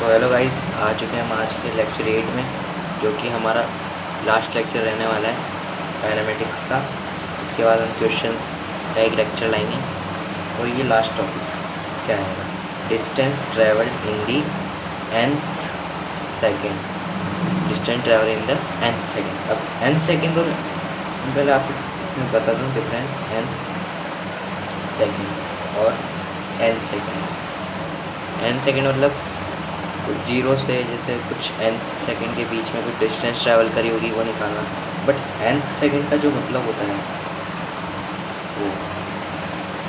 तो hello guys, आ चुके हैं हम आज के लेक्चर 8 में, जो कि हमारा लास्ट लेक्चर रहने वाला है काइनेमेटिक्स का। इसके बाद हम क्वेश्चंस का एक लेक्चर लाएंगे और ये लास्ट टॉपिक क्या है, distance travelled in the nth second. Distance travel in the nth second. अब nth सेकेंड तो पहले आपको इसमें बता दूँ डिफरेंस nth सेकेंड और nth सेकेंड। nth सेकेंड मतलब जीरो से जैसे कुछ nth सेकेंड के बीच में कुछ डिस्टेंस ट्रैवल करी होगी वो निकालना। बट nth सेकेंड का जो मतलब होता है वो,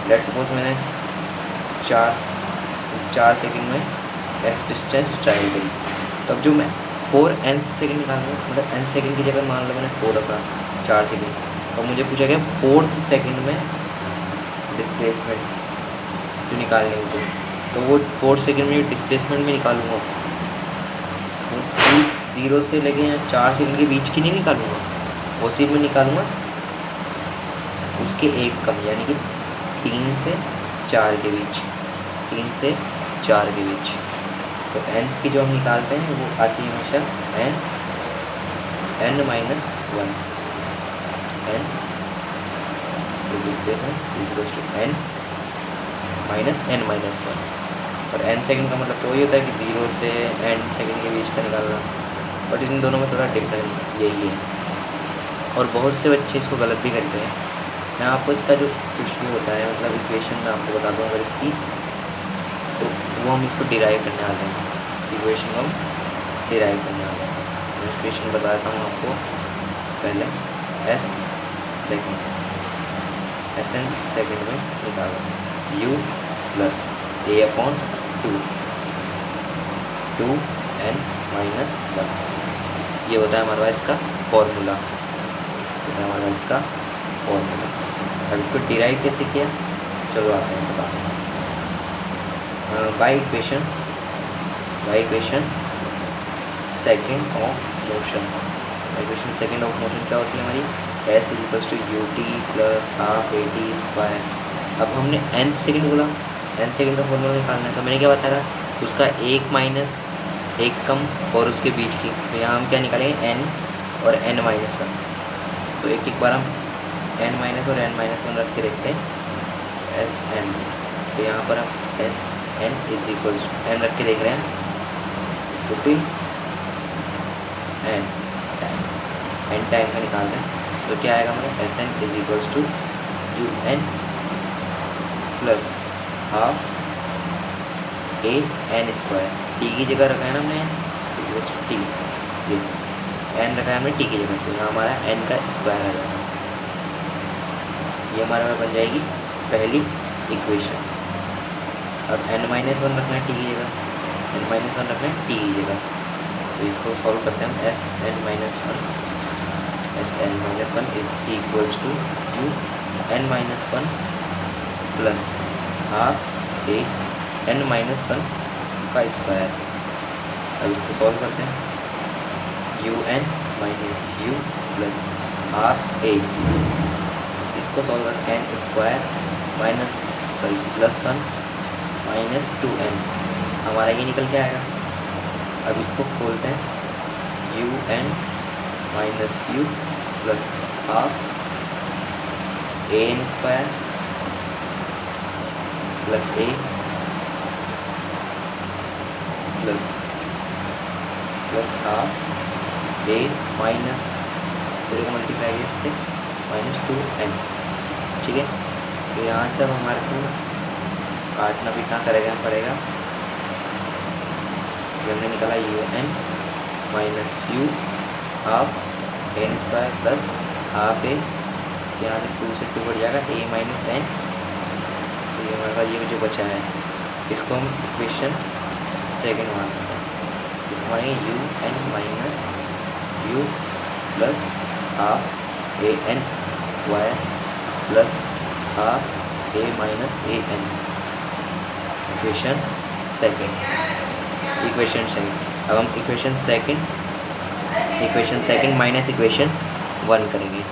लेट्स सपोज मैंने चार सेकेंड में x डिस्टेंस ट्रैवल करी, तब जो मैं 4nth सेकेंड निकालूंगा, मतलब nth सेकेंड की जगह मान लो मैंने 4 रखा 4 सेकेंड, तो मुझे पूछा गया 4th सेकेंड में डिस्प्लेसमेंट जो निकालने होगी, तो वो 4 सेकेंड में डिस्प्लेसमेंट में निकालूंगा। वो 0 से लेके 4 सेकेंड के बीच की नहीं निकालूंगा, उसी में निकालूंगा उसके एक कम, यानी कि 3 से 4 के बीच, 3 से 4 के बीच। तो nth की जो हम निकालते हैं वो आती है हमेशा n minus 1, n displacement is equals to n minus n minus 1। और n सेकेंड का मतलब तो वही होता है कि 0 से n सेकेंड के बीच का निकालना, बट इन दोनों में थोड़ा डिफरेंस यही है। और बहुत से बच्चे इसको गलत भी करते हैं। मैं आपको इसका जो क्वेश्चन होता है, मतलब इक्वेशन मैं आपको बता दूँ अगर इसकी, तो वो हम इसको डिराइव करने वाले हैं। इसकी इक्वेशन हम डिराइव करने वाले हैं। मैं इक्वेशन बता देता हूँ आपको। पहले nth सेकेंड में निकालो u plus a upon 2n minus 1, ये होता है हमारे पास इसका फॉर्मूला, अब इसको डिराइव कैसे किया, चलो आते हैं बताते हैं। By equation second of motion. Equation second of motion क्या होती है हमारी, s is equals to u t plus half a t square. अब हमने nth सेकेंड बोला, nth सेकेंड का फॉर्मूला निकालना है, तो मैंने क्या बताया था, उसका एक माइनस एक कम और उसके बीच की। तो यहाँ हम क्या निकालेंगे, n और n माइनस 1। तो एक एक बार हम n माइनस और n माइनस 1 रख के देखते हैं, एस एन। तो यहाँ पर हम S N is equals to n रख के देख रहे हैं, पुटिंग n टाइम का निकाल रहे हैं, तो क्या आएगा हमारा, s N is equals to you n plus half A N square. T की जगह रखा है ना हमने इज इक्वल्स टू टी, ये एन रखा है हमने टी की जगह, तो यहाँ हमारा एन का स्क्वायर आ जाएगा। ये हमारा बन जाएगी पहली इक्वेशन। अब n माइनस 1 रखना है टी की जगह, n माइनस 1 रखना है टी की जगह, तो इसको सॉल्व करते हैं हम। S N minus 1 is equals to you N minus 1 plus half A N minus 1 का स्क्वायर। अब इसको सॉल्व करते हैं, you N minus you plus half A, इसको सॉल्व करते हैं, N square plus 1 minus 2n, हमारा ये निकल के आएगा। अब इसको खोलते हैं, you N minus you plus half A N square plus a plus half a minus पूरे को मल्टीप्लाई किया इससे माइनस 2n। ठीक है, तो यहाँ से अब हमारे को काटना पीटना करेगा पड़ेगा। ये हमने निकाला U N minus U half N square plus half A, यहाँ से 2 से 2 बढ़ जाएगा, ए माइनस एन। तो ये हमारे पास ये जो बचा है, इसको हम इक्वेशन सेकेंड मानते हैं। इसको मानेंगे u N minus you plus half A N square plus half a minus a n, equation second. अब हम इक्वेशन सेकेंड माइनस इक्वेशन 1 करेंगे।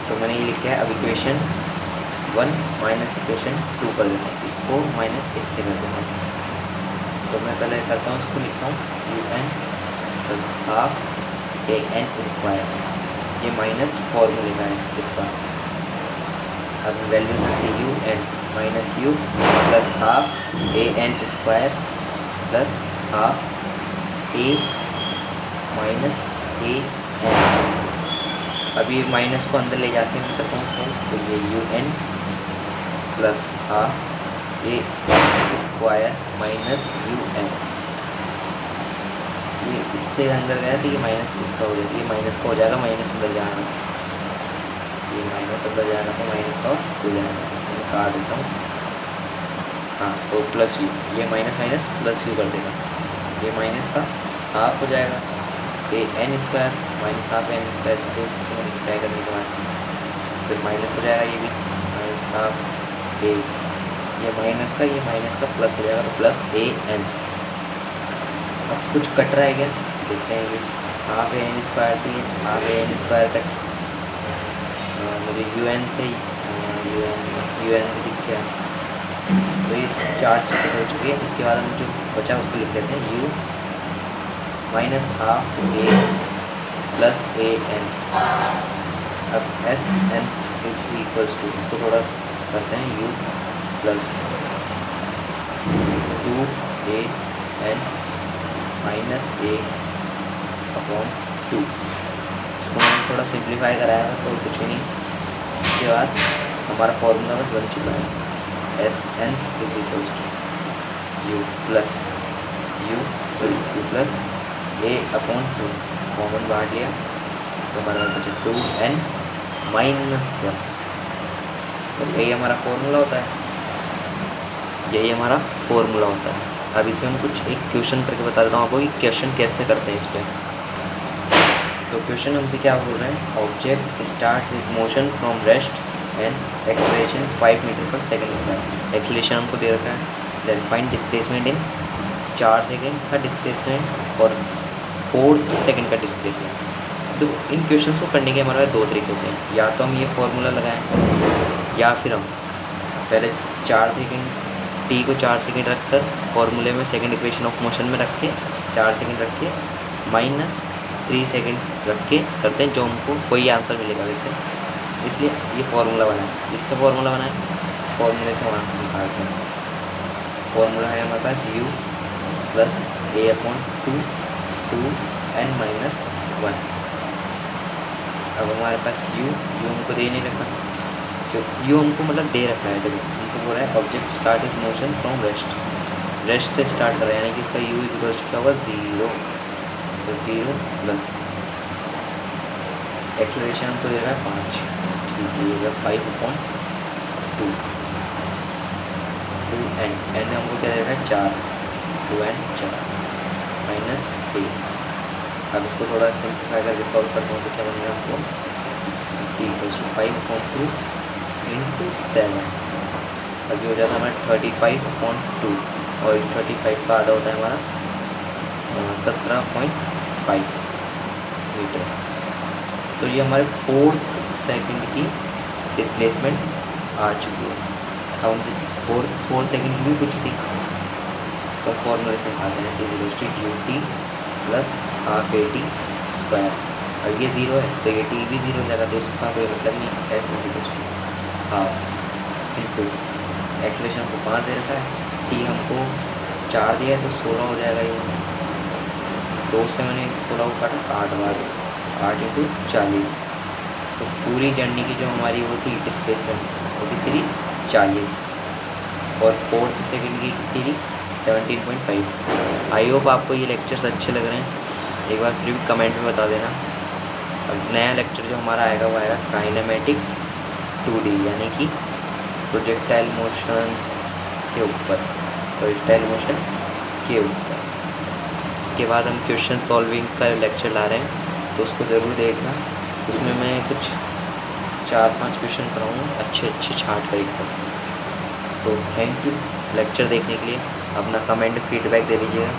तो मैंने ये लिखा है, अब इक्वेशन 1 माइनस इक्वेशन 2 कर देते हैं, इसको माइनस इससे कर देते हैं। तो मैं पहले करता हूँ, इसको लिखता हूँ u n plus half A N square, ये माइनस फॉर्मूले का है इसका। अब वैल्यूज रखते u N minus you plus half A N square plus half a minus a n. अभी माइनस को अंदर ले जाके मैं करता हूँ सॉल्व, तो ये u n plus half a square minus u n, ये इससे अंदर गया तो ये माइनस इसका हो जाएगा, ये माइनस का हो जाएगा, माइनस अंदर जाएगा, ये माइनस अंदर जाएगा तो माइनस का हो जाएगा, इसको मैं काट देता हूँ। हाँ तो प्लस यू, ये माइनस माइनस प्लस यू कर देगा, ये माइनस का हाफ हो जाएगा A N square minus half N square, इससे इसको मल्टीप्लाई करने के बाद फिर माइनस हो जाएगा, ये भी माइनस हाफ ए, ये माइनस का प्लस हो जाएगा, तो प्लस ए एन। अब कुछ कट रहा है क्या देखते हैं, ये हाफ ए एन स्क्वायर से ये half A N square cut, मुझे यू एन से यू एन भी दिख गया, तो ये 4 चीज़ें हो चुकी है। इसके बाद हम जो बचा उसको लिख लेते हैं U minus half A plus A N. अब S N is equals to, इसको थोड़ा करते हैं U plus 2 A N minus A upon 2, इसको मैंने थोड़ा सिंप्लीफाई कराया बस और कुछ भी नहीं। इसके बाद हमारा फॉर्मूला बस बन चुका है, s N is equals to u plus u plus a upon 2, common बांट लिया तो हमारा बचा 2n माइनस 1, तो यही हमारा फॉर्मूला होता है, यही हमारा फॉर्मूला होता है। अब इसमें हम कुछ एक क्वेश्चन करके बता देता हूँ आपको कि क्वेश्चन कैसे करते हैं इस पर। तो क्वेश्चन हमसे क्या बोल रहे हैं, object start his motion from rest and acceleration 5 metre per second square, acceleration हमको दे रखा है, then find displacement in 4 second का डिस्प्लेसमेंट और 4th सेकेंड का डिस्प्लेसमेंट। तो इन क्वेश्चंस को करने के हमारे पास 2 तरीके होते हैं, या तो हम ये फॉर्मूला लगाएं या फिर हम पहले 4 सेकेंड टी को 4 सेकेंड रख कर फॉर्मूले में सेकेंड इक्वेशन ऑफ मोशन में रख के 4 सेकेंड रख के माइनस 3 सेकेंड रख के करते हैं, जो हमको कोई आंसर मिलेगा वैसे, इसलिए ये फार्मूला बनाए। जिससे फार्मूला बनाए फॉर्मूले से हम आंसर निकालते हैं। फॉर्मूला है हमारे पास u plus a upon 2n minus 1। अब हमारे पास u हमको दे नहीं रखा, क्यों u हमको मतलब दे रखा है, देखो हमको बोला है object start is motion from rest से स्टार्ट कर रहा है, यानी कि इसका u इज इक्वल्स क्या होगा 0, तो 0 प्लस एक्सेलरेशन हमको दे रहा है 5, ठीक है, ये 5 अपॉन 2n हमको क्या दे रहा है 4, 2n 4 माइनस a। अब इसको थोड़ा सिंप्लीफाई करके सॉल्व करना हो तो क्या बनेगा हमको इक्वल्स टू 5 अपॉन 2 इंटू 7, अब ये हो जाता है हमारा 35 अपॉन 2, और इस 35 का आधा होता है हमारा 17.5 मीटर। तो ये हमारे 4th सेकंड की डिस्प्लेसमेंट आ चुकी है। अब हमसे 4 सेकंड की भी कुछ थी, तो फॉर्मूले से निकालते हैं, is equals to u t plus half a t square. अब ये 0 है तो ये टी भी 0 हो जाएगा, तो इसका कोई मतलब नहीं, s is equals to half into acceleration हमको 5 दे रखा है, टी हमको 4 दिया है तो 16 हो जाएगा। ये 2 से मैंने 16 को काटा 8 बार, 8 इंटू 40, तो पूरी जर्नी की जो हमारी वो थी डिस्प्लेसमेंट वो कितनी थी 40, और 4th सेकंड की कितनी थी 17.5। आई होप आपको ये लेक्चर्स अच्छे लग रहे हैं, एक बार फिर भी कमेंट में बता देना। अब नया लेक्चर जो हमारा आएगा वो आएगा काइनेमेटिक 2D, यानी कि प्रोजेक्टाइल मोशन के ऊपर, प्रोजेक्टाइल मोशन के ऊपर। इसके बाद हम क्वेश्चन सॉल्विंग का लेक्चर ला रहे हैं, तो उसको ज़रूर देखना, उसमें मैं कुछ 4-5 क्वेश्चन कराऊँगा अच्छे छाँट कर एकदम। तो थैंक यू लेक्चर देखने के लिए, अपना कमेंट फीडबैक दे दीजिएगा।